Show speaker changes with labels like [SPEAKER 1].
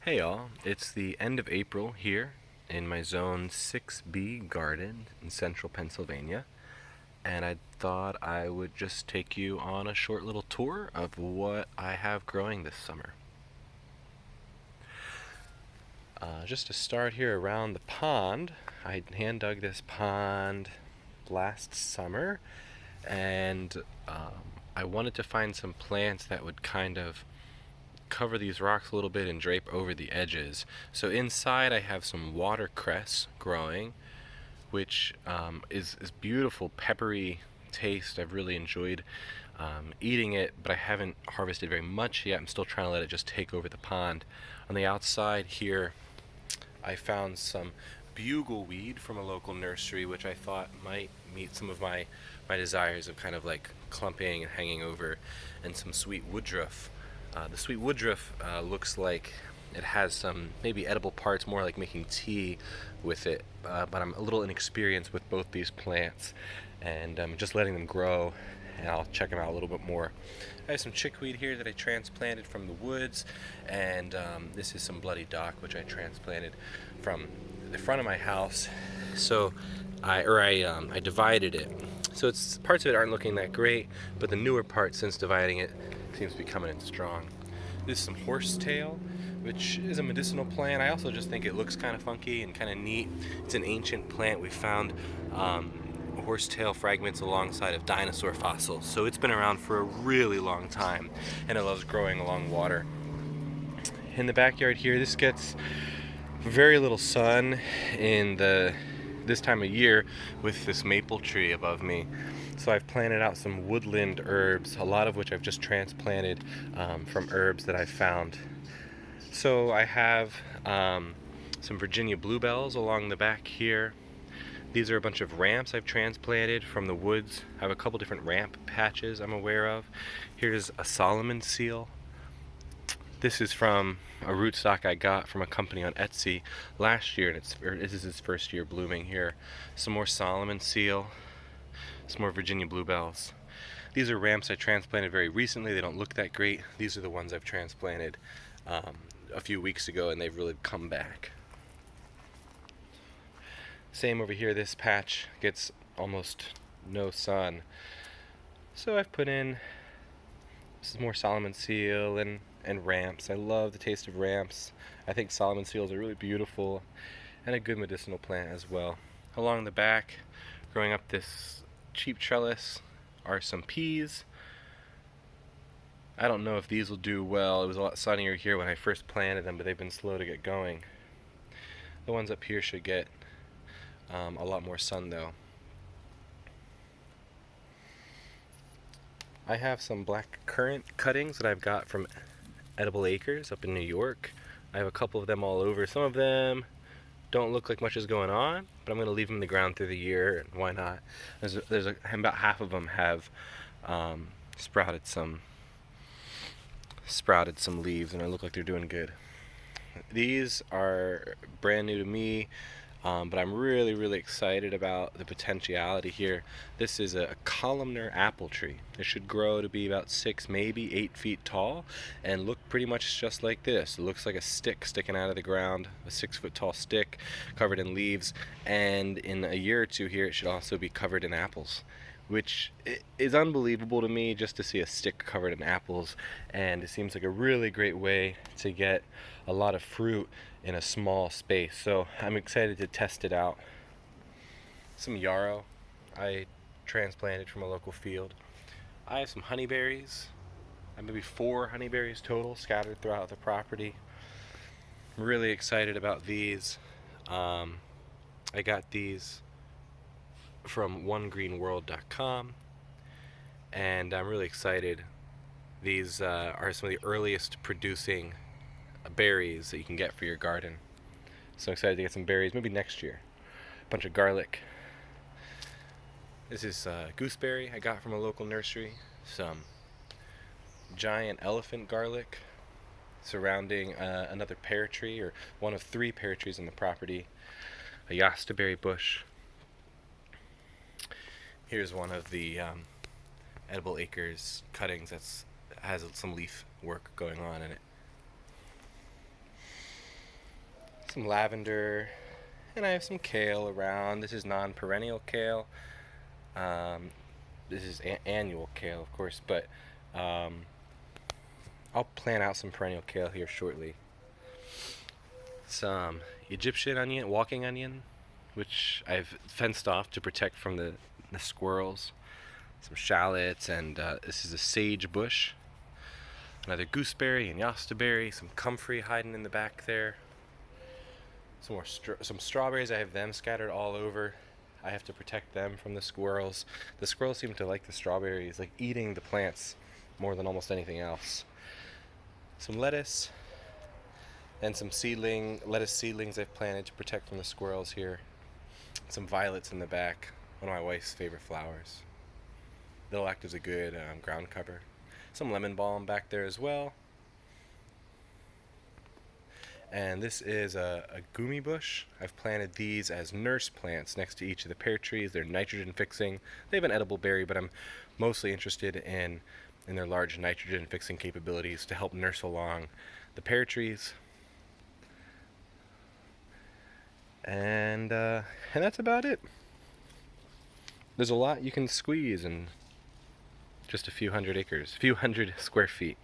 [SPEAKER 1] Hey all, it's the end of April here in my Zone 6B garden in central Pennsylvania, and I thought I would just take you on a short little tour of what I have growing this summer. Just to start here around the pond, I hand dug this pond last summer, and I wanted to find some plants that would kind of cover these rocks a little bit and drape over the edges. So inside I have some watercress growing, which is beautiful peppery taste. I've really enjoyed eating it, but I haven't harvested very much yet. I'm still trying to let it just take over the pond. On the outside here, I found some bugleweed from a local nursery, which I thought might meet some of my desires of kind of like clumping and hanging over, and some sweet woodruff. The sweet woodruff looks like it has some maybe edible parts, more like making tea with it, but I'm a little inexperienced with both these plants, and I'm just letting them grow, and I'll check them out a little bit more. I have some chickweed here that I transplanted from the woods, and this is some bloody dock, which I transplanted from the front of my house. So I divided it. So it's parts of it aren't looking that great, but the newer parts since dividing it seems to be coming in strong. This is some horsetail, which is a medicinal plant. I also just think it looks kind of funky and kind of neat. It's an ancient plant. We found horsetail fragments alongside of dinosaur fossils, so it's been around for a really long time, and it loves growing along water. In the backyard here, this gets very little sun in this time of year with this maple tree above me. So I've planted out some woodland herbs, a lot of which I've just transplanted from herbs that I've found. So I have some Virginia bluebells along the back here. These are a bunch of ramps I've transplanted from the woods. I have a couple different ramp patches I'm aware of. Here's a Salmon Seal. This is from a rootstock I got from a company on Etsy last year, and this is its first year blooming here. Some more Salmon Seal, some more Virginia bluebells. These are ramps I transplanted very recently. They don't look that great. These are the ones I've transplanted a few weeks ago, and they've really come back. Same over here. This patch gets almost no sun. So I've put in some more Salmon Seal and ramps. I love the taste of ramps. I think Salmon Seals are really beautiful and a good medicinal plant as well. Along the back, growing up this cheap trellis, are some peas. I don't know if these will do well. It was a lot sunnier here when I first planted them, but they've been slow to get going. The ones up here should get a lot more sun though. I have some black currant cuttings that I've got from Edible Acres up in New York. I have a couple of them all over. Some of them don't look like much is going on, but I'm going to leave them in the ground through the year, and why not? About half of them have sprouted some leaves, and they look like they're doing good. These are brand new to me, but I'm really excited about the potentiality here. This is a columnar apple tree. It should grow to be about 6, maybe 8 feet tall, and look pretty much just like this. It looks like a stick sticking out of the ground, a 6-foot tall stick covered in leaves, and in a year or two here it should also be covered in apples, which is unbelievable to me, just to see a stick covered in apples. And it seems like a really great way to get a lot of fruit in a small space. So I'm excited to test it out. Some yarrow I transplanted from a local field. I have some honeyberries. I have maybe 4 honeyberries total scattered throughout the property. I'm really excited about these. I got these from onegreenworld.com, and I'm really excited. These are some of the earliest producing berries that you can get for your garden. So I'm excited to get some berries maybe next year. A bunch of garlic. This is gooseberry I got from a local nursery. Some giant elephant garlic surrounding another pear tree, or one of 3 pear trees on the property. A yastaberry bush. Here's one of the Edible Acres cuttings that has some leaf work going on in it. some lavender, and I have some kale around. This is non-perennial kale. Um, this is annual kale, of course, but um, I'll plan out some perennial kale here shortly. Some Egyptian onion, walking onion, which I've fenced off to protect from the squirrels. Some shallots, and this is a sage bush. Another gooseberry and yostaberry, some comfrey hiding in the back there. Some strawberries, I have them scattered all over. I have to protect them from the squirrels. The squirrels seem to like the strawberries, like eating the plants more than almost anything else. Some lettuce, and some lettuce seedlings I've planted to protect from the squirrels here. Some violets in the back, one of my wife's favorite flowers. They'll act as a good ground cover. Some lemon balm back there as well. And this is a gumi bush. I've planted these as nurse plants next to each of the pear trees. They're nitrogen fixing. They have an edible berry, but I'm mostly interested in their large nitrogen fixing capabilities to help nurse along the pear trees. And that's about it. There's a lot you can squeeze in just a few hundred acres, a few hundred square feet.